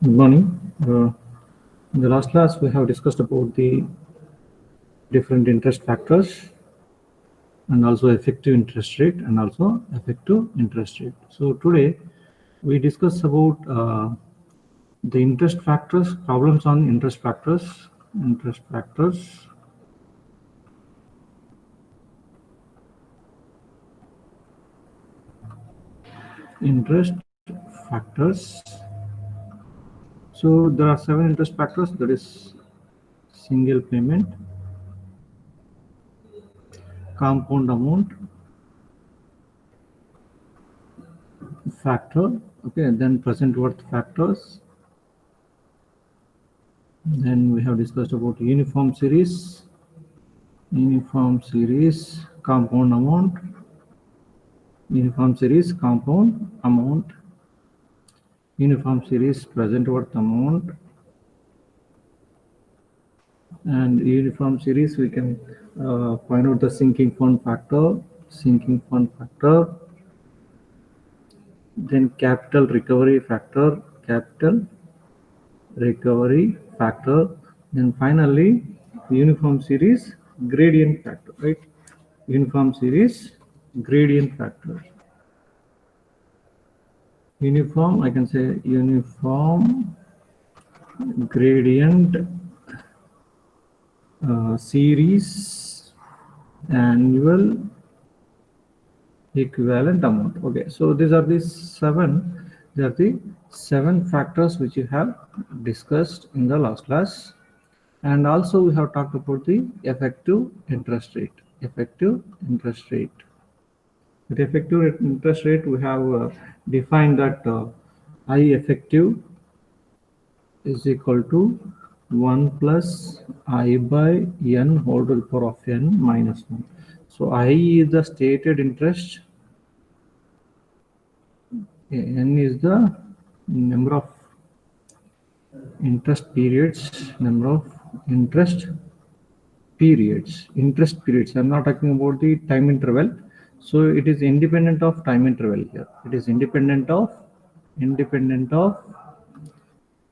Good morning. In the last class, we have discussed about the different interest factors and also effective interest rate and also effective interest rate. So today we discuss about the interest factors, problems on interest factors, interest factors, interest factors. So there are 7 interest factors, that is single payment, compound amount factor, okay, then present worth factors. Then we have discussed about uniform series, compound amount, uniform series, compound amount, uniform series, present worth amount, and uniform series we can find out the sinking fund factor, then capital recovery factor, then finally uniform series gradient factor, right? Uniform series gradient factor. Uniform, I can say uniform gradient series annual equivalent amount. Okay, so these are the seven factors which you have discussed in the last class. And also we have talked about the effective interest rate. With effective interest rate, we have defined that I effective is equal to 1 plus I by n whole to the power of n minus 1. So I is the stated interest, n is the number of interest periods, I'm not talking about the time interval. So it is independent of time interval here. It is independent of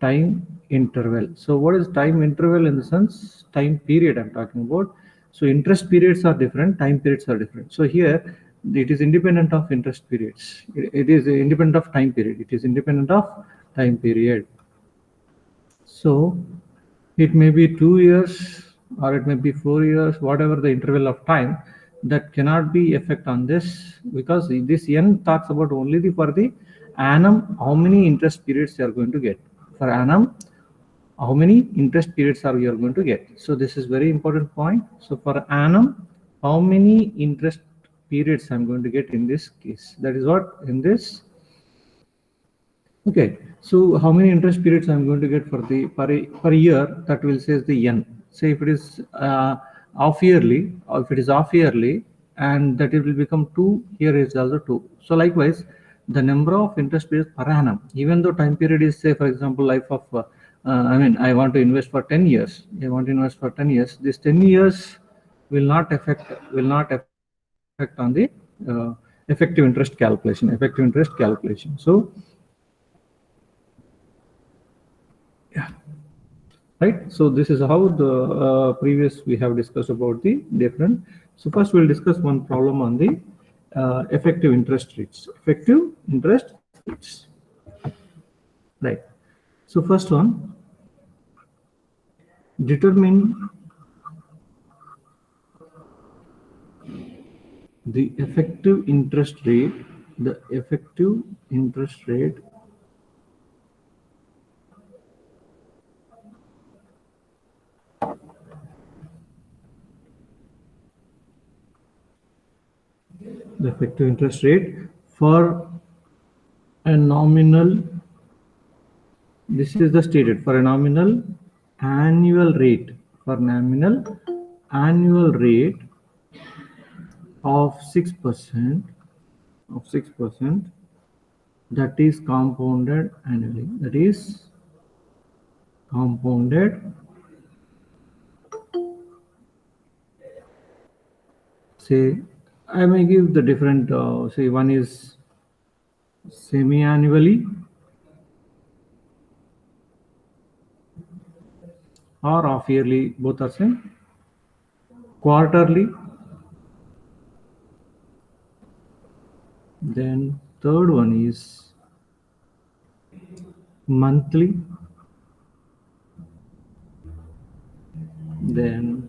time interval. So what is time interval? In the sense time period I'm talking about. So interest periods are different, time periods are different. So here it is independent of interest periods. It is independent of time period. It is independent of time period. So it may be 2 years or it may be 4 years, whatever the interval of time, that cannot be effect on this, because this n talks about only for the annum how many interest periods you are going to get. For annum, how many interest periods are you are going to get. So this is very important point. So for annum, how many interest periods I'm going to get in this case. That is what in this. Okay, so how many interest periods I'm going to get for the per year, that will say the n. Say if it is half yearly, or if it is half yearly, and that it will become 2, here is also 2. So likewise, the number of interest periods per annum, even though time period is, say for example, life of I want to invest for 10 years. This 10 years will not affect on the effective interest calculation. So yeah, right. So this is how the previous we have discussed about the different. So first we'll discuss one problem on the effective interest rates. Right. So first one, determine the effective interest rate. The effective interest rate for a nominal, this is the stated, for a nominal annual rate, of 6%, that is compounded annually, say I may give the different, say one is semi-annually, or half yearly, both are same. Quarterly. Then third one is monthly. Then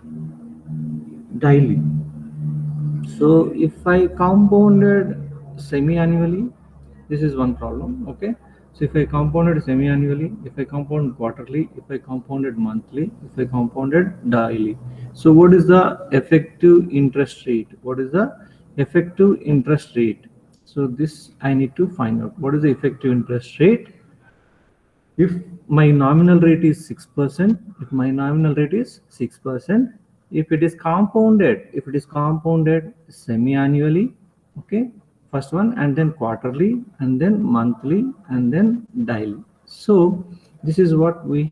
daily. So if I compounded semi-annually, this is one problem. Okay. So if I compounded semi-annually, if I compound quarterly, if I compounded monthly, if I compounded daily. So what is the effective interest rate? What is the effective interest rate? So this I need to find out. What is the effective interest rate? If my nominal rate is 6%, if my nominal rate is 6%, if it is compounded semi-annually, okay, first one, and then quarterly, and then monthly, and then daily. So this is what we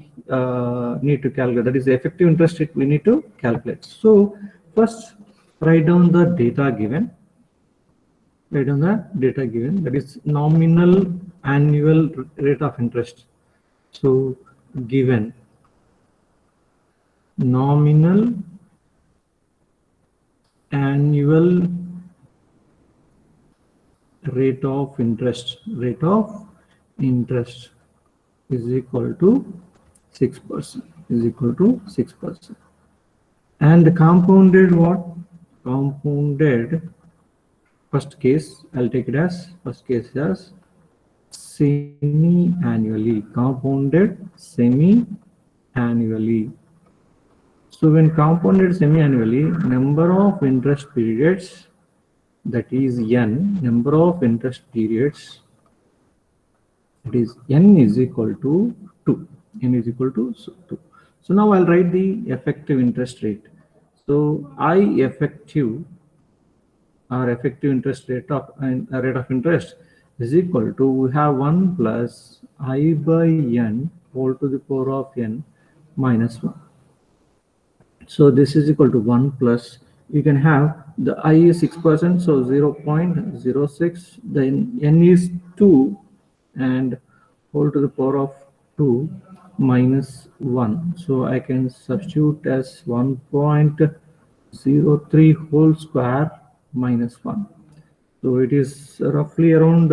need to calculate. That is the effective interest rate we need to calculate. So first, write down the data given. Write down the data given. That is nominal annual rate of interest. So given nominal annual rate of interest is equal to 6%, is equal to 6%. And compounded what? Compounded, first case, I'll take it as first case as semi-annually, compounded semi-annually. So when compounded semi-annually, number of interest periods, that is n, number of interest periods, that is n is equal to 2. N is equal to 2. So now I'll write the effective interest rate. So I effective or effective interest rate of interest is equal to, we have 1 plus I by n whole to the power of n minus 1. So this is equal to 1 plus, you can have the I is 6%, so 0.06, then n is 2 and whole to the power of 2 minus 1. So I can substitute as 1.03 whole square minus 1. So it is roughly around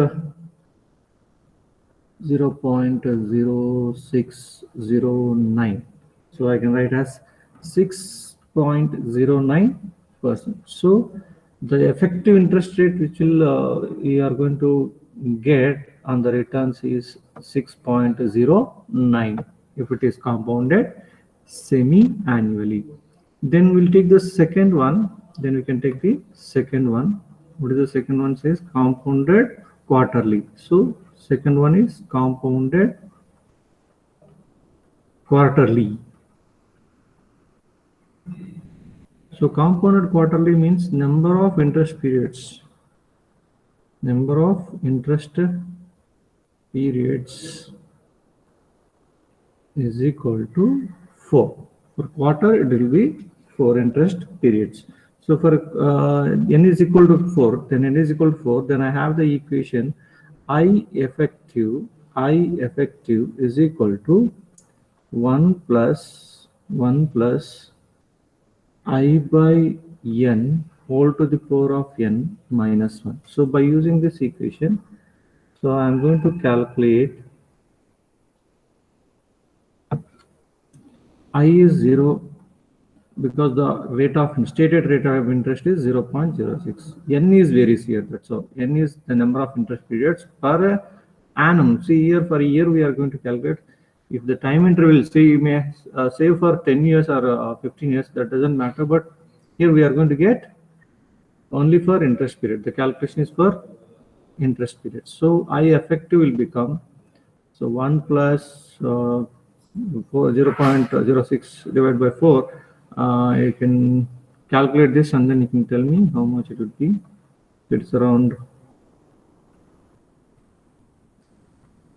0.0609. So I can write as 6.09%. So the effective interest rate which will we are going to get on the returns is 6.09 if it is compounded semi-annually. Then we'll take the second one. Then we can take the second one. What is the second one? Says compounded quarterly. So second one is compounded quarterly. So compounded quarterly means number of interest periods. Number of interest periods is equal to 4. For quarter, it will be 4 interest periods. So for n is equal to 4, then n is equal to 4, then I have the equation I effective is equal to 1 plus I by n whole to the power of n minus 1. So by using this equation, so I'm going to calculate I is 0 because the stated rate of interest is 0.06. N is varies here, that's all. N is the number of interest periods per annum. See here, for a year we are going to calculate. If the time interval, say you may save for 10 years or 15 years, that doesn't matter. But here we are going to get only for interest period. The calculation is for interest period. So I effective will become, so 1 plus 0.06 divided by 4. You can calculate this and then you can tell me how much it would be. It's around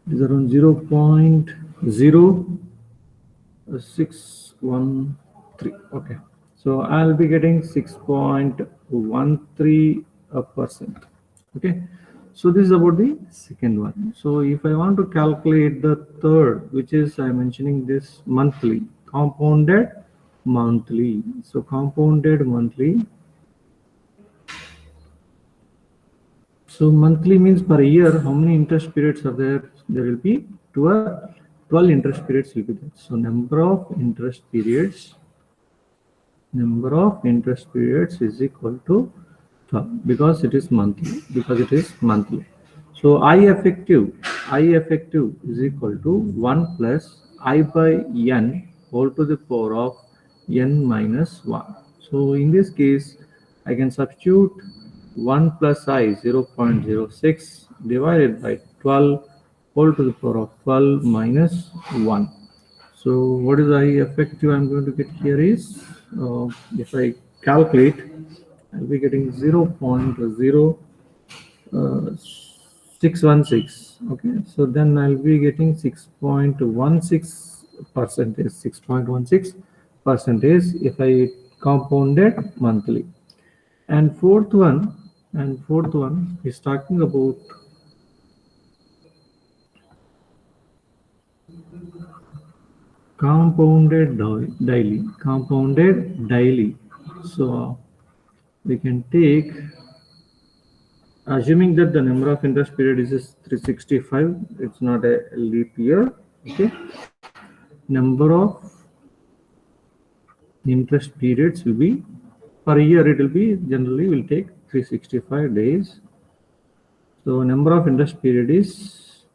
0.0613. Okay, so I'll be getting 6.13%. Okay, so this is about the second one. So if I want to calculate the third, which is I'm mentioning this monthly, compounded monthly. So compounded monthly. So monthly means per year, how many interest periods are there? There will be 12 interest periods will be there. So number of interest periods is equal to 12 because it is monthly. So I effective is equal to 1 plus I by n whole to the power of n minus 1. So in this case, I can substitute 1 plus I 0.06 divided by 12 whole to the power of 12 minus 1. So what is I effective I'm going to get here is, if I calculate, I'll be getting 0.0616. Okay, so then I'll be getting 6.16 percentage. 6.16 percentage if I compounded monthly. And fourth one is talking about compounded daily. So we can take, assuming that the number of interest period is 365, it's not a leap year. Okay, number of interest periods will be per year, it will be generally will take 365 days. So number of interest period is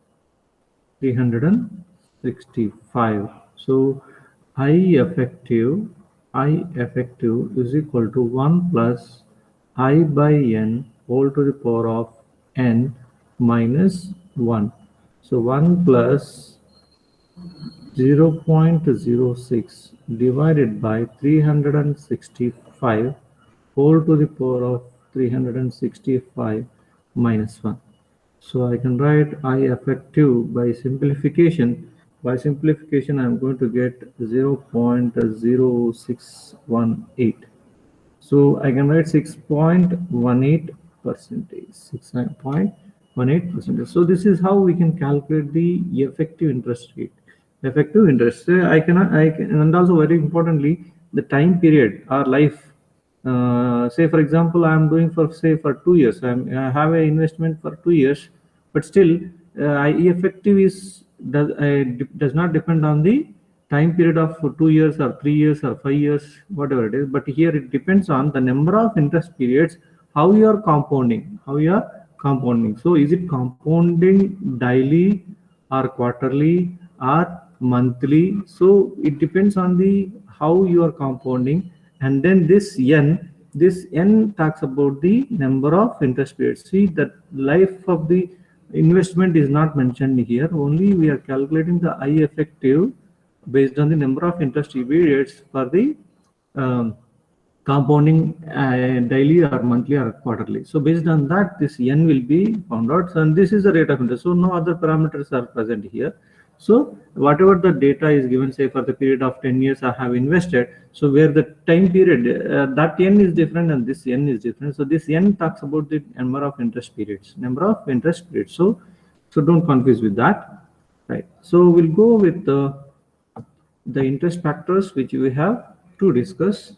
365. So I effective is equal to 1 plus I by n whole to the power of n minus 1. So 1 plus 0.06 divided by 365 whole to the power of 365 minus 1. So I can write I effective by simplification. By simplification, I'm going to get 0.0618. So I can write 6.18 percentage. 6.18 percentage. So this is how we can calculate the effective interest rate. Effective interest. I can, and also very importantly, the time period or life. Say for example, I'm doing for say for 2 years. I have an investment for 2 years, but still, effective does not depend on the time period of 2 years or 3 years or 5 years, whatever it is. But here it depends on the number of interest periods, how you are compounding. So is it compounding daily or quarterly or monthly? So it depends on the how you are compounding. And then this n talks about the number of interest periods. See, the life of the investment is not mentioned here. Only we are calculating the I effective based on the number of interest periods for the um, compounding daily or monthly or quarterly. So based on that, this n will be found out. So, and this is the rate of interest. So no other parameters are present here. So whatever the data is given, say for the period of 10 years I have invested, so where the time period, that n is different and this n is different. So this n talks about the number of interest periods. So don't confuse with that, right? So we'll go with the interest factors which we have to discuss.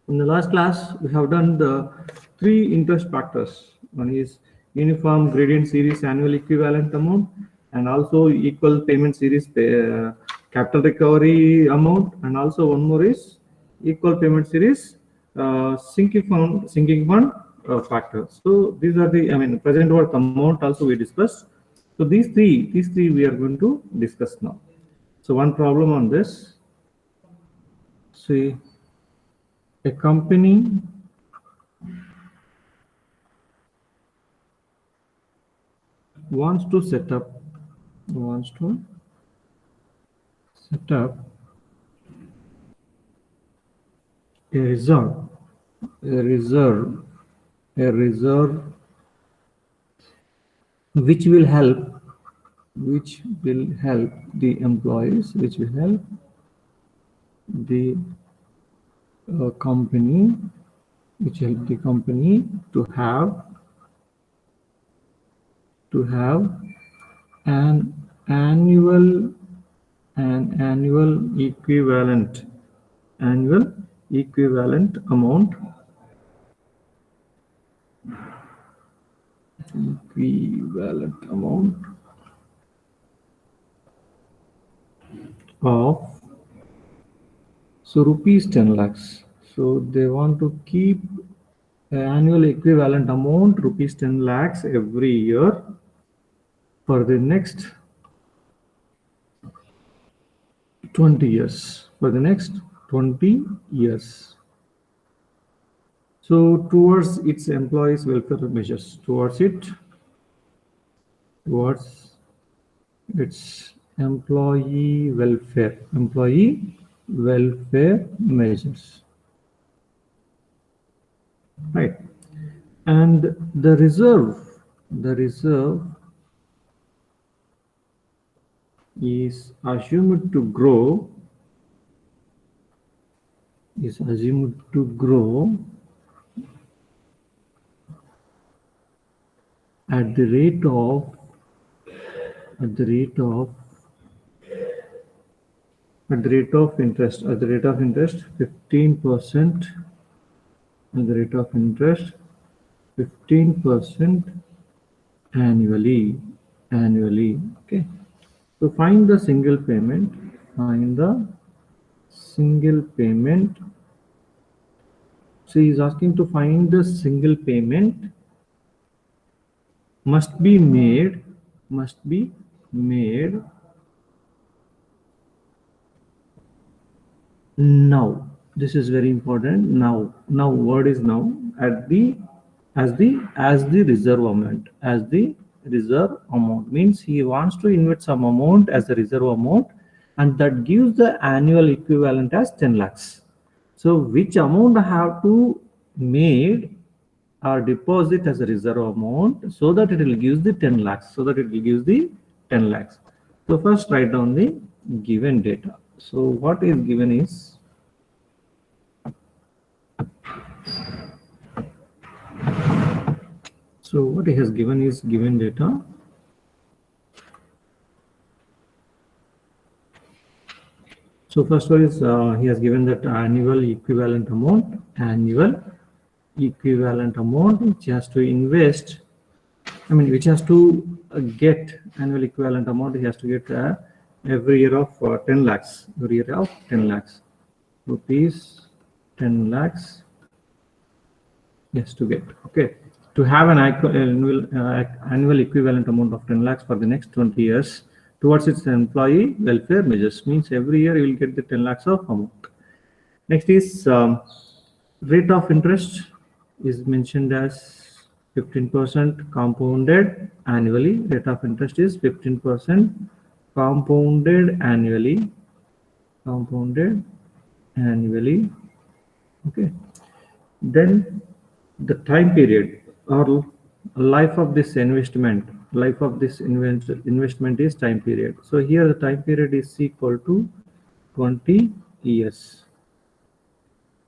In the last class, we have done the 3 interest factors. One is uniform gradient series annual equivalent amount, and also equal payment series capital recovery amount, and also one more is equal payment series sinking fund factor. So these are the, present worth amount also we discussed. So these three we are going to discuss now. So one problem on this. See, a company wants to set up a reserve which will help the employees, which will help the company, to have an annual an annual equivalent amount of, so rupees 10 lakhs. So they want to keep annual equivalent amount rupees 10 lakhs every year for the next 20 years. For the next 20 years. So towards its employees' welfare measures, towards its employee welfare measures, right? And the reserve is assumed to grow at the rate of 15%, annually. Okay. So find the single payment. So he's asking to find the single payment must be made now. This is very important. Now word is now at the as the reserve amount means he wants to invest some amount as a reserve amount, and that gives the annual equivalent as 10 lakhs. So which amount I have to made or deposit as a reserve amount so that it will give the 10 lakhs. So first write down the given data. So what is given is, so what he has given is given data. So first one is he has given that annual equivalent amount which has to invest. Which has to get annual equivalent amount. He has to get every year of 10 lakhs. Rupees 10 lakhs. Yes, to get. Okay. To have an annual equivalent amount of 10 lakhs for the next 20 years towards its employee welfare measures, means every year you will get the 10 lakhs of amount. Next is rate of interest is mentioned as 15% compounded annually. Rate of interest is 15% compounded annually. Okay. Then the time period or life of this investment is time period. So here the time period is equal to 20 years.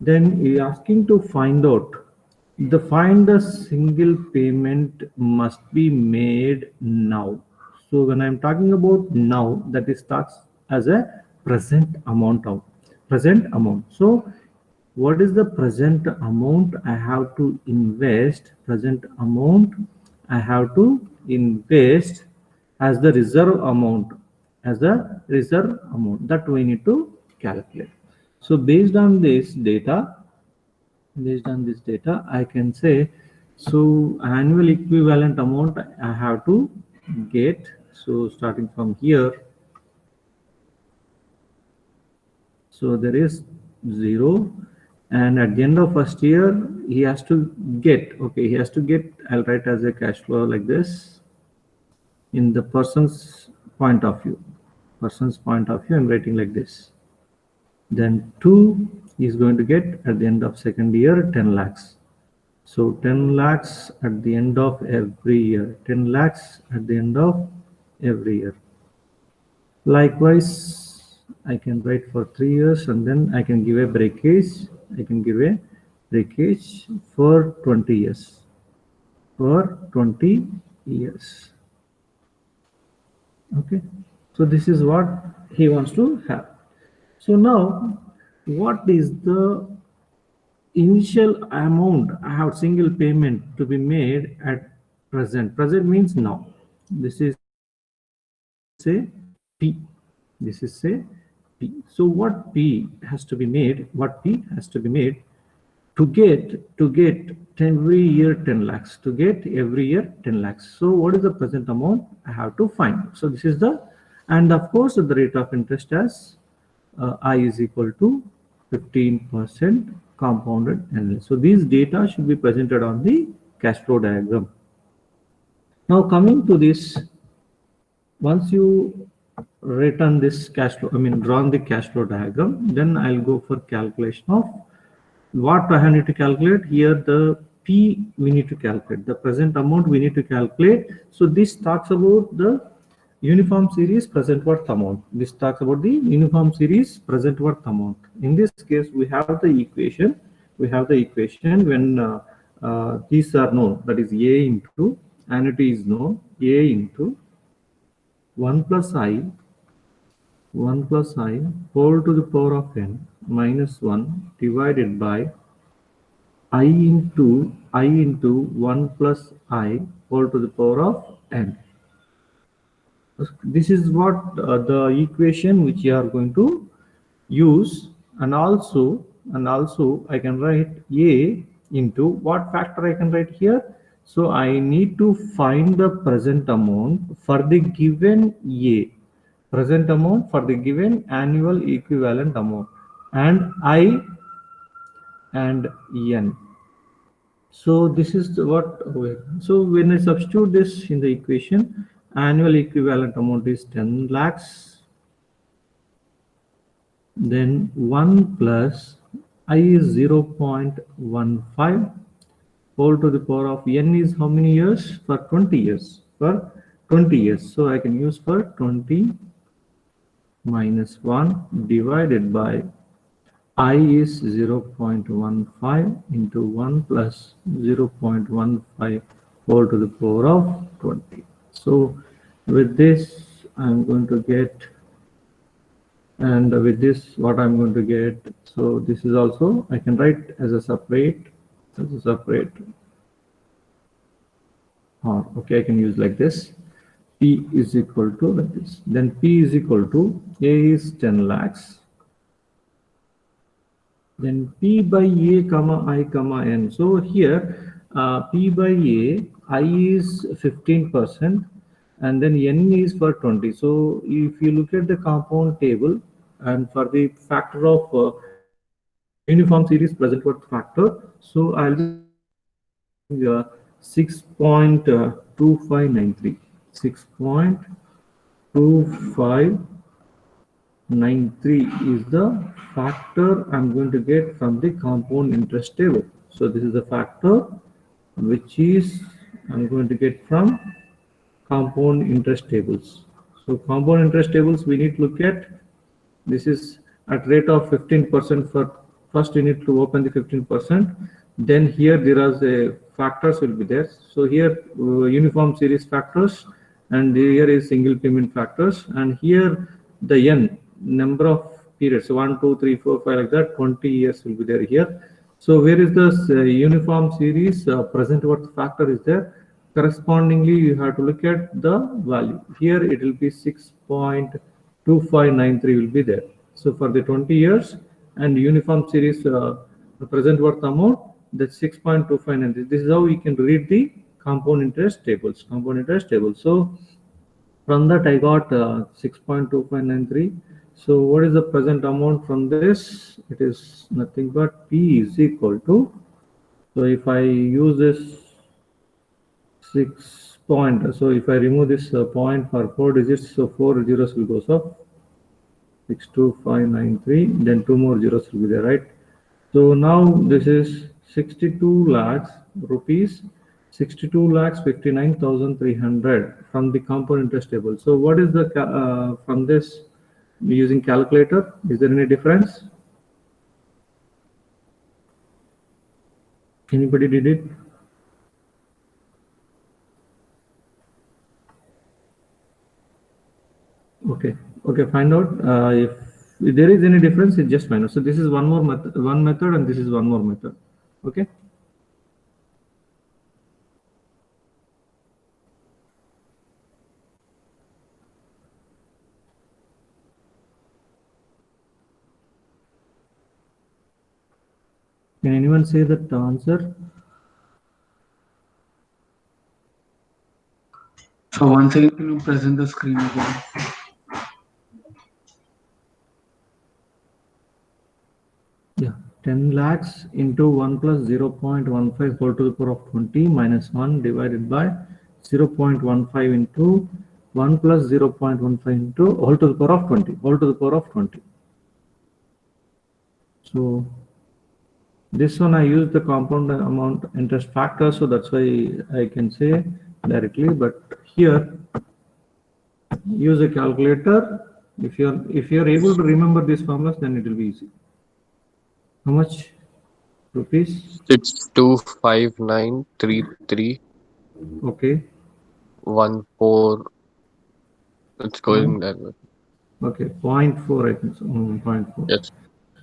Then we are asking to find the single payment must be made now. So when I'm talking about now, that is starts as a present amount. So what is the present amount I have to invest? Present amount I have to invest as the reserve amount. That we need to calculate. So based on this data, I can say, so annual equivalent amount I have to get. So starting from here, so there is 0, and at the end of first year he has to get. I'll write as a cash flow like this. In the person's point of view, I'm writing like this. Then 2 is going to get at the end of second year 10 lakhs. So 10 lakhs at the end of every year. Likewise, I can write for 3 years, and then I can give a breakage. For 20 years. Okay. So this is what he wants to have. So now, what is the initial amount I have single payment to be made at present? Present means now. This is say P. This is say P. So what P has to be made? What P has to be made to get every year 10 lakhs, to get every year 10 lakhs. So what is the present amount I have to find? So this is the, and of course the rate of interest as I is equal to 15% compounded annually. So these data should be presented on the cash flow diagram. Now coming to this, once you written this cash flow, I mean drawn the cash flow diagram, then I'll go for calculation of what I need to calculate here. The P we need to calculate, the present amount we need to calculate. So this talks about the uniform series present worth amount. This talks about the uniform series present worth amount. In this case, we have the equation. We have the equation when these are known, that is A into annuity is known, A into 1 plus I 1 plus I whole to the power of n minus 1 divided by I into 1 plus I whole to the power of n. This is what the equation which you are going to use, and also I can write A into what factor I can write here. So I need to find the present amount for the given A, present amount for the given annual equivalent amount, and I and n. So this is what, so when I substitute this in the equation, annual equivalent amount is 10 lakhs, then 1 plus I is 0.15 whole to the power of n is how many years? For 20 years, for 20 years. So I can use for 20 minus 1 divided by I is 0.15 into 1 plus 0.15 whole to the power of 20. So with this, I'm going to get, and with this, what I'm going to get, so this is also, I can write as a separate, or okay, I can use like this. P is equal to like this. Then P is equal to A is 10 lakhs. Then P by A comma I comma N. So here P by A, I is 15% and then N is for 20. So if you look at the compound table and for the factor of uniform series present worth factor, so I'll be using 6.2593. 6.2593 is the factor I'm going to get from the compound interest table. So this is the factor which is I'm going to get from compound interest tables. So compound interest tables we need to look at. This is at rate of 15% for first you need to open the 15%. Then here there are the factors will be there. So here uniform series factors, and here is single payment factors, and here the n number of periods, 1 2 3 4 5 like that, 20 years will be there here. So where is this uniform series present worth factor is there? Correspondingly you have to look at the value. Here it will be 6.2593 will be there. So for the 20 years and uniform series present worth amount, that's 6.259. This is how we can read the compound interest tables. So from that I got 6.2593. So what is the present amount from this? It is nothing but P is equal to, so if I use this 6 point, so if I remove this point for 4 digits, so 4 zeros will go, so 62593, then 2 more zeros will be there, right? So now this is 62 lakhs rupees, 62 lakhs 59,300 from the compound interest table. So what is the from this using calculator? Is there any difference? Anybody did it? Okay, Okay, find out if there is any difference, it just find out. So this is one method, and this is one more method. Okay. Can anyone say that answer? So once again, can you present the screen again? Yeah, 10 lakhs into 1 plus 0.15 whole to the power of 20 minus 1 divided by 0.15 into 1 plus 0.15 into whole to the power of 20, whole to the power of 20. So this one I use the compound amount interest factor, so that's why I can say directly, but here use a calculator. If you're able to remember these formulas, then it will be easy. How much rupees? 625933 Okay. 14. It's Point, going that way. okay, 0.4, I think so. 0.4. Yes,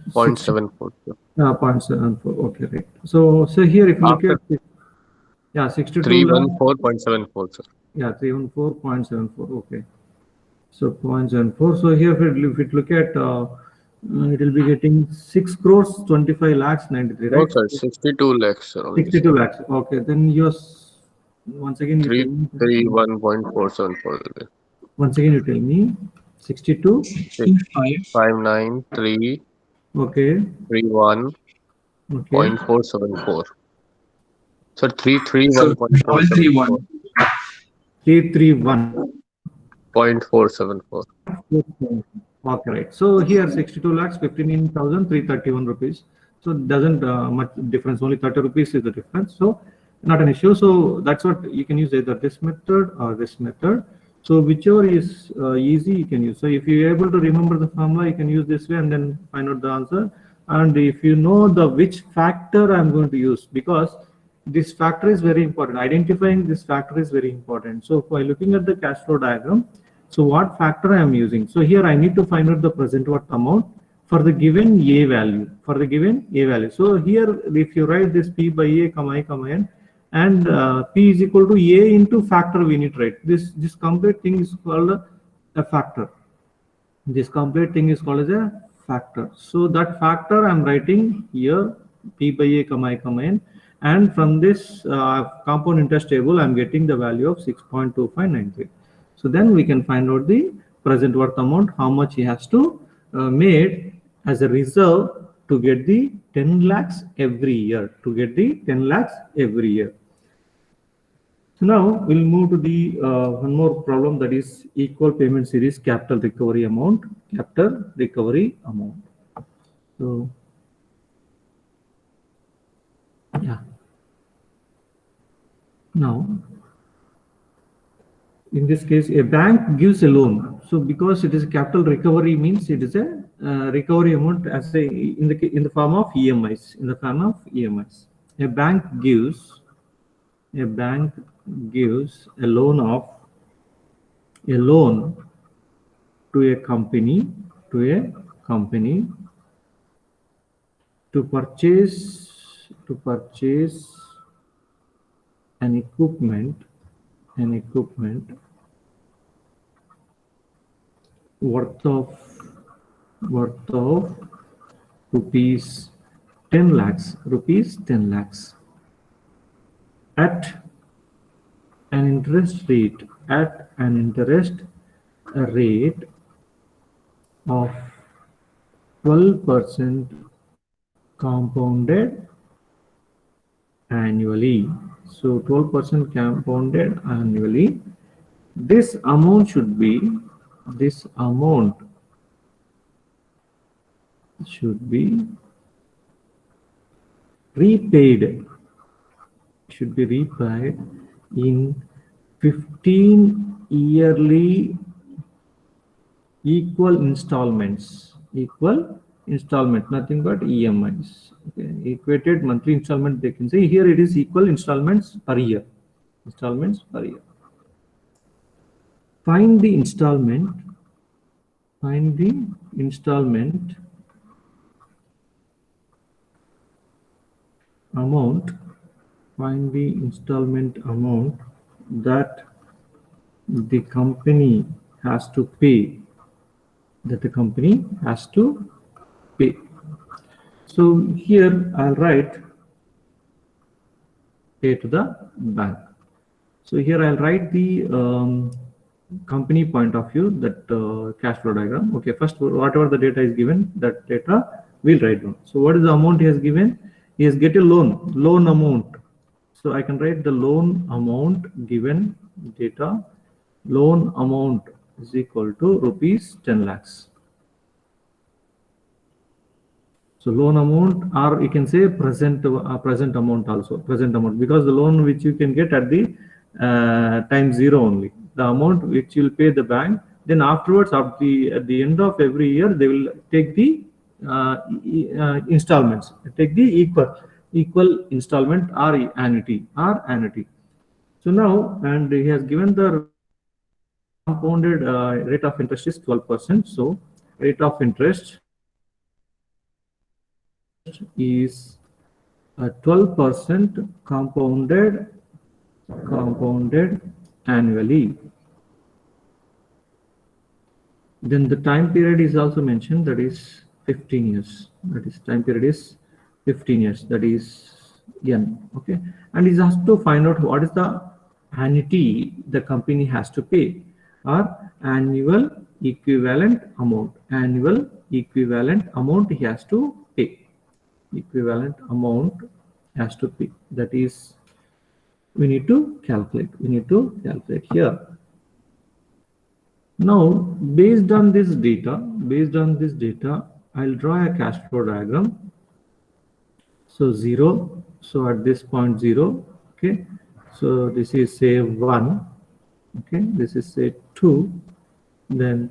60, 0.74. 0.74. Okay, right. So here if you look After at it, yeah, 62 lakh, 314.74, sir. yeah, 314.74. Okay. So 0.74. So here if it look at it will be getting 6 crores 25 lakhs 93, No, right? sir, 62 lakhs, sir, only, sir. 62 lakhs. Okay, then once again you tell me. 331.474. Once again you tell me 62. 5933 Okay. 31.474. Okay. Sir, So 331.474. 331. 0.474. Okay, right. So here 62 lakhs 15,331 rupees. So it doesn't much difference. Only 30 rupees is the difference. So not an issue. So that's what you can use, either this method or this method. So whichever is easy, you can use. So if you're able to remember the formula, you can use this way and then find out the answer. And if you know the which factor I'm going to use, because this factor is very important. Identifying this factor is very important. So by looking at the cash flow diagram, so what factor I am using? So here I need to find out the present worth amount for the given A value, for the given A value. So here, if you write this P by A, comma I, comma N, and P is equal to A into factor, we need to write. This complete thing is called a factor. This complete thing is called as a factor. So that factor I'm writing here, P by A, comma I, comma N, and from this compound interest table, I'm getting the value of 6.2593. So then we can find out the present worth amount, how much he has to made as a reserve to get the 10 lakhs every year, to get the 10 lakhs every year. So now we'll move to the one more problem, that is equal payment series capital recovery amount, capital recovery amount. So yeah. Now in this case, a bank gives a loan. So because it is capital recovery, means it is a recovery amount as a in the form of EMIs. In the form of EMIs, a bank gives a loan to a company to purchase an equipment worth of rupees 10 lakhs at an interest rate of 12% compounded annually. So 12% compounded annually. This amount should be repaid in 15 yearly equal installments, nothing but EMIs. Okay. Equated monthly installment, they can say here it is equal installments per year. Find the installment Find the installment amount. Find the installment amount that the company has to pay. That the company has to pay. So here I'll write pay to the bank. So here I'll write the company point of view, that cash flow diagram. Okay, first whatever the data is given, that data we'll write down. So what is the amount he has given? He has get a loan amount. So I can write the loan amount given data. Loan amount is equal to rupees 10 lakhs. So loan amount, or you can say present amount also, present amount, because the loan which you can get at the time zero only, the amount which you'll pay the bank. Then afterwards, at the end of every year, they will take the installments, take the equal installment or annuity. So now, and he has given the compounded rate of interest is 12%. So rate of interest is 12% compounded annually. Then the time period is also mentioned, that is 15 years. That is time period is 15 years. That is N. Okay, and he has to find out what is the annuity the company has to pay, or annual equivalent amount. Annual equivalent amount he has to pay. Equivalent amount has to pay. That is, we need to calculate. Here. Now, based on this data, I'll draw a cash flow diagram. So 0. So at this point 0. Okay. So this is say 1. Okay. This is say 2. Then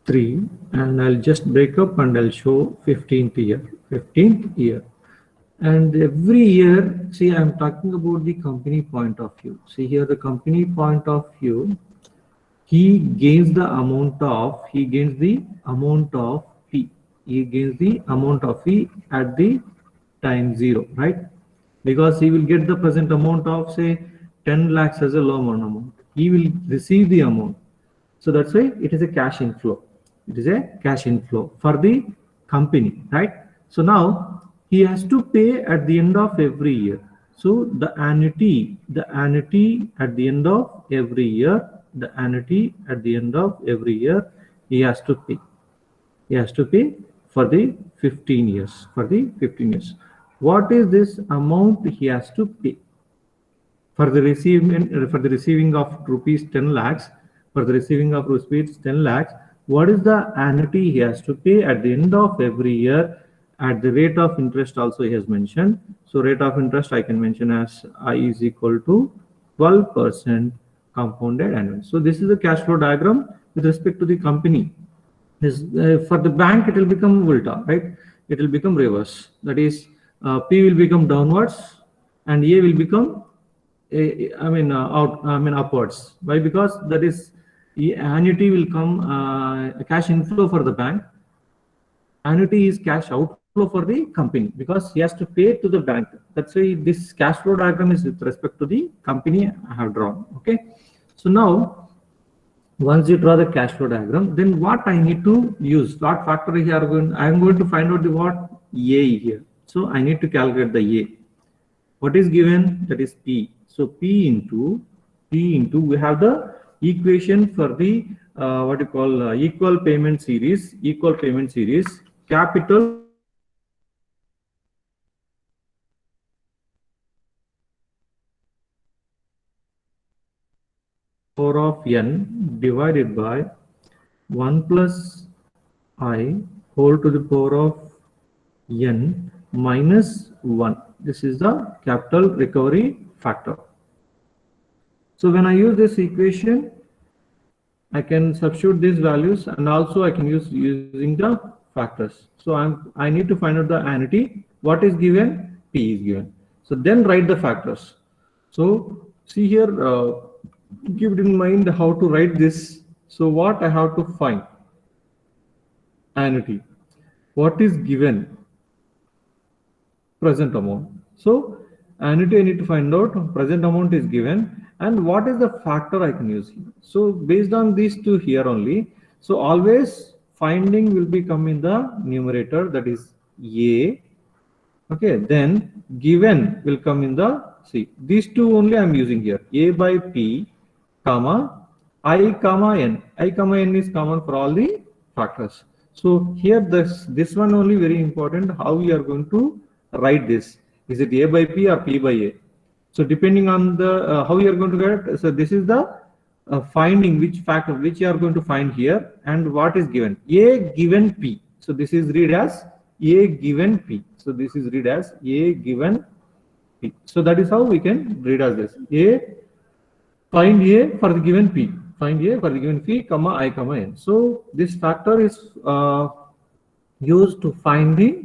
3. And I'll just break up and I'll show 15th year. And every year, see, I'm talking about the company point of view. See here, the company point of view, he gains the amount of P. He gains the amount of P at the time 0, right? Because he will get the present amount of say 10 lakhs as a loan amount. He will receive the amount. So that's why it is a cash inflow. It is a cash inflow for the company, right? So now he has to pay at the end of every year. So the annuity at the end of every year, he has to pay. He has to pay for the 15 years. What is this amount he has to pay? For the receiving of rupees 10 lakhs, what is the annuity he has to pay at the end of every year? At the rate of interest also he has mentioned. So rate of interest I can mention as I is equal to 12% compounded annual. So this is the cash flow diagram with respect to the company. For the bank, it will become ulta, right? It will become reverse. That is, P will become downwards and A will become upwards. Why? Because that is annuity will come cash inflow for the bank. Annuity is cash outflow for the company because he has to pay to the bank. That's why this cash flow diagram is with respect to the company I have drawn. Okay. So now, once you draw the cash flow diagram, then what I need to use? What factor here I am going to find out the what? A here. So I need to calculate the A. What is given? That is P. So P into we have the equation for the equal payment series. Capital power of n divided by 1 plus I whole to the power of n minus 1. This is the capital recovery factor. So when I use this equation, I can substitute these values and also I can use using the factors. So I need to find out the annuity. What is given? P is given. So then write the factors. So see here, keep in mind how to write this. So what I have to find? annuity. What is given? Present amount. So annuity I need to find out, present amount is given, and what is the factor I can use here. So based on these two here only, so always finding will become in the numerator, that is A. Okay, then given will come in the C. These two only I am using here, A by P, comma, I comma N. I comma N is common for all the factors. So here this one only very important, how we are going to write this. Is it A by P or P by A? So depending on the how you are going to get, so this is the finding which factor which you are going to find here, and what is given, A given P. So this is read as A given P. So this is read as A given P. So that is how we can read as this. Find A for the given P. Find A for the given P, comma I, comma N. So this factor is used to find the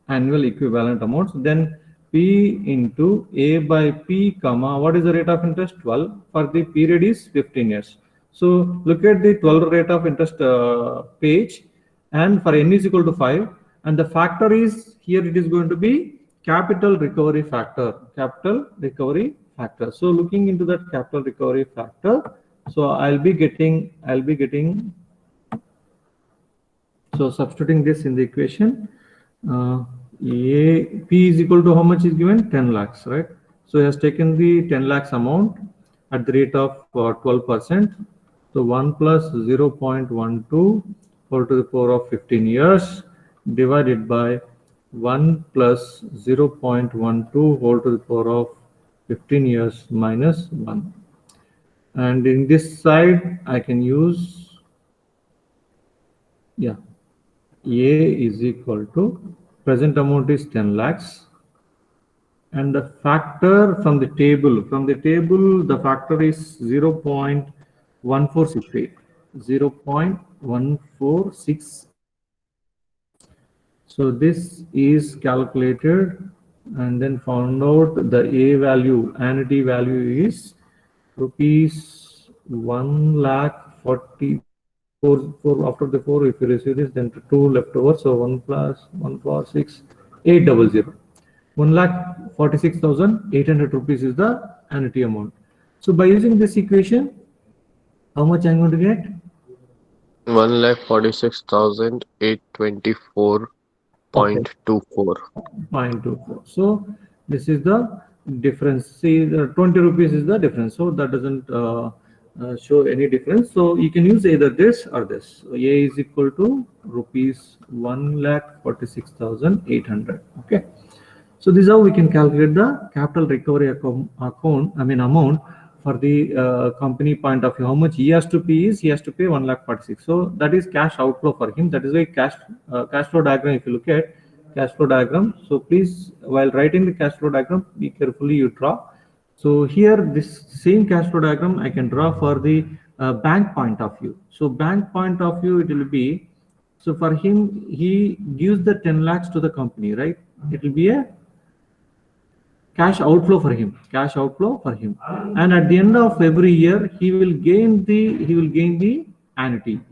annual equivalent amounts. Then P into A by P, comma, what is the rate of interest? 12. For the period is 15 years. So look at the 12 rate of interest page, and for N is equal to 5, and the factor is here, it is going to be capital recovery factor. Capital recovery factor. So looking into that capital recovery factor, so I'll be getting so substituting this in the equation, P is equal to how much is given? 10 lakhs, right? So he has taken the 10 lakhs amount at the rate of 12%. So 1 plus 0.12 whole to the power of 15 years divided by 1 plus 0.12 whole to the power of 15 years minus 1. And in this side, I can use, A is equal to, present amount is 10 lakhs, and the factor from the table, the factor is 0.1468. 0.1468. So this is calculated and then found out the A value, annuity value is rupees 1,40,000. After the 4, if you receive this, then 2 left over. So 1 plus 1 for 6, 800. 1,46,800 rupees is the annuity amount. So by using this equation, how much I'm going to get? 1,46,824.24. 0.24. So this is the difference. See, the 20 rupees is the difference. So that doesn't show any difference. So you can use either this or this. So A is equal to rupees 1,46,800. Okay. So this is how we can calculate the capital recovery amount for the company point of view. How much he has to pay is, he has to pay 1,46,000. So that is cash outflow for him. That is why cash flow diagram, if you look at cash flow diagram. So please, while writing the cash flow diagram, be carefully you draw. So here, this same cash flow diagram I can draw for the bank point of view. So bank point of view, it will be, so for him, he gives the 10 lakhs to the company, right? It will be a cash outflow for him, and at the end of every year he will gain the annuity. At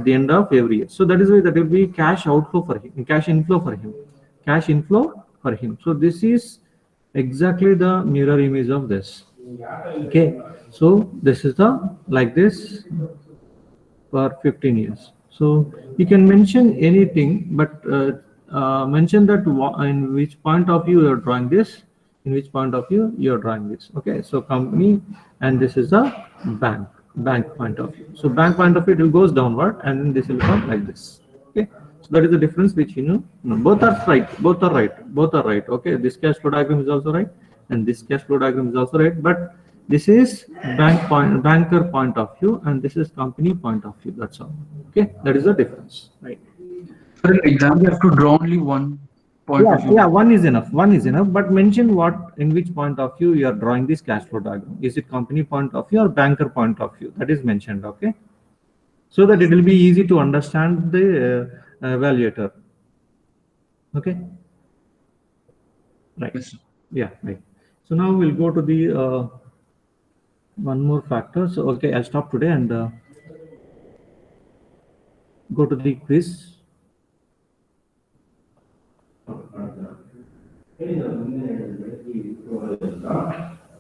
the end of every year. So that is why that will be cash outflow for him, cash inflow for him. So this is exactly the mirror image of this. Okay, so this is the like this for 15 years. So you can mention anything, but mention that in which point of view you are drawing this, Okay, so company, and this is a bank point of view. So bank point of view, it will goes downward, and then this will come like this. Okay, so that is the difference which both are right. Okay, this cash flow diagram is also right, and this cash flow diagram is also right, but this is banker point of view, and this is company point of view. That's all. Okay, that is the difference, right? For an exam, you have to draw only one point of view. Yeah, one is enough. But mention in which point of view you are drawing this cash flow diagram. Is it company point of view or banker point of view? That is mentioned. Okay, so that it will be easy to understand the evaluator. Okay, right. Yes, sir. Yeah, right. So now we'll go to the one more factor. So okay, I'll stop today, and go to the quiz.